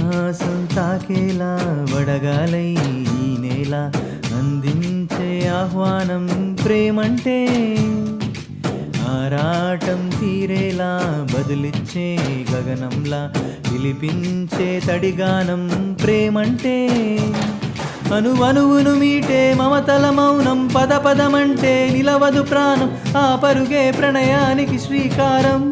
ఆకాశం తాకేలా వడగాలై ఈ నేల అందించే ఆహ్వానం ప్రేమంటే ఆరాటం తీరేలా బదులిచ్చే గగనంలా పిలిపించే తడిగానం ప్రేమంటే అనువనువును మీటే మమతల మౌనం పద పదమంటే నిలవదు ప్రాణం ఆ పరుగే ప్రణయానికి శ్రీకారం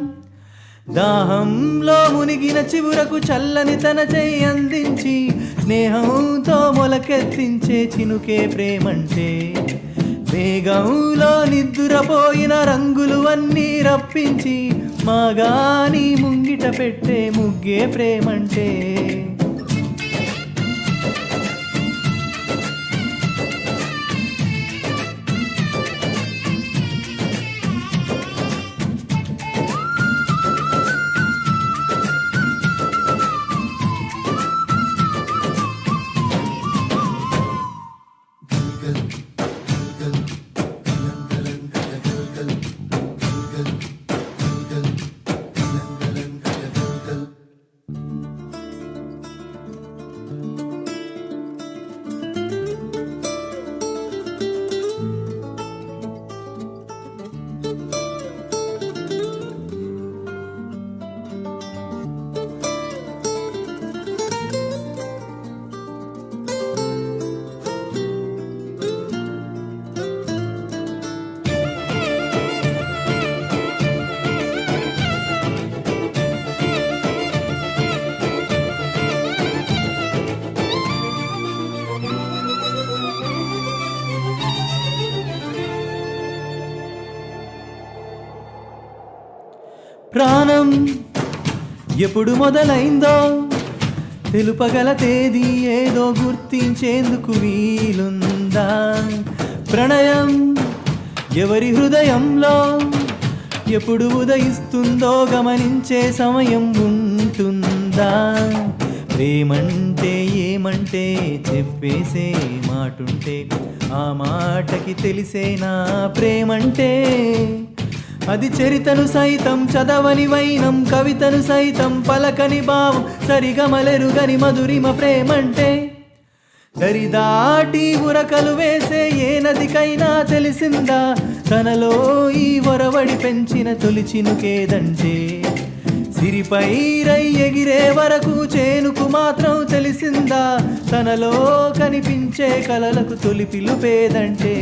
దాహంలో మునిగిన చివురకు చల్లని తన చెయ్యి అందించి స్నేహంతో మొలకెత్తించే చినుకే ప్రేమంటే మేఘంలో నిద్దురపోయిన రంగులు అన్నీ రప్పించి మాగాని ముంగిట పెట్టే ముగ్గే ప్రేమంటే ప్రాణం ఎప్పుడు మొదలైందో తెలుపగల తేదీ ఏదో గుర్తించేందుకు వీలుందా ప్రణయం ఎవరి హృదయంలో ఎప్పుడు ఉదయిస్తుందో గమనించే సమయం ఉంటుందా ప్రేమంటే ఏమంటే చెప్పేసే మాటుంటే ఆ మాటకి తెలిసేనా ప్రేమంటే అది చరితను సైతం చదవని వైనం కవితను సైతం పలకని భావం సరిగమలెరుగని మధురిమ ప్రేమంటే దరిదాటి ఉరకలు వేసే ఏ నదికైనా తెలిసిందా తనలో ఈ వరవడి పెంచిన తొలి చినుకేదంటే సిరిపై రై ఎగిరే వరకు చేనుకు మాత్రం తెలిసిందా తనలో కనిపించే కలలకు తొలి పిలుపేదంటే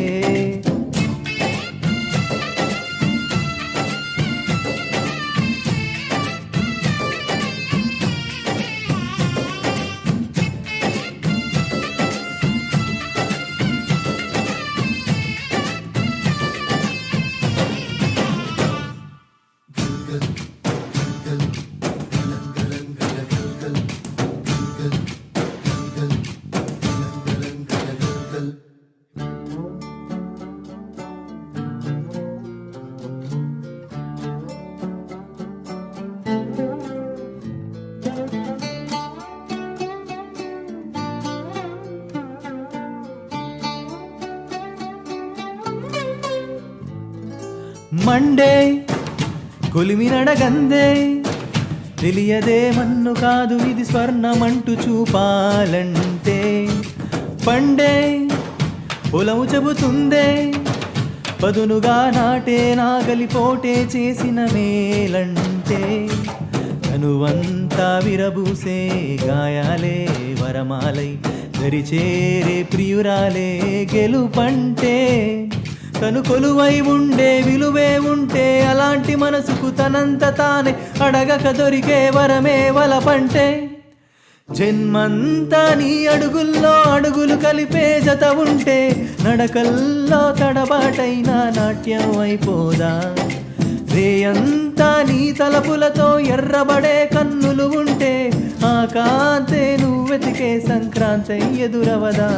మండే కొలిమినడగందే తెలియదే మన్ను కాదు ఇది స్వర్ణమంటూ చూపాలంటే పండే పొలము చెబుతుందే పదునుగా నాటే నాగలిపోటే చేసిన మేలంటే తనువంతా విరబూసే గాయాలే వరమాలై దరిచేరే ప్రియురాలే గెలుపంటే తను కొలువై ఉండే విలువే ఉంటే అలాంటి మనసుకు తనంత తానే అడగక దొరికే వరమే వలపంటే జన్మంతా నీ అడుగుల్లో అడుగులు కలిపే జత ఉంటే నడకల్లో తడబాటైనా నాట్యం అయిపోదా రేయంతా నీ తలపులతో ఎర్రబడే కన్నులు ఉంటే ఆ కాంతే నువ్వెతికే సంక్రాంతి ఎదురవదా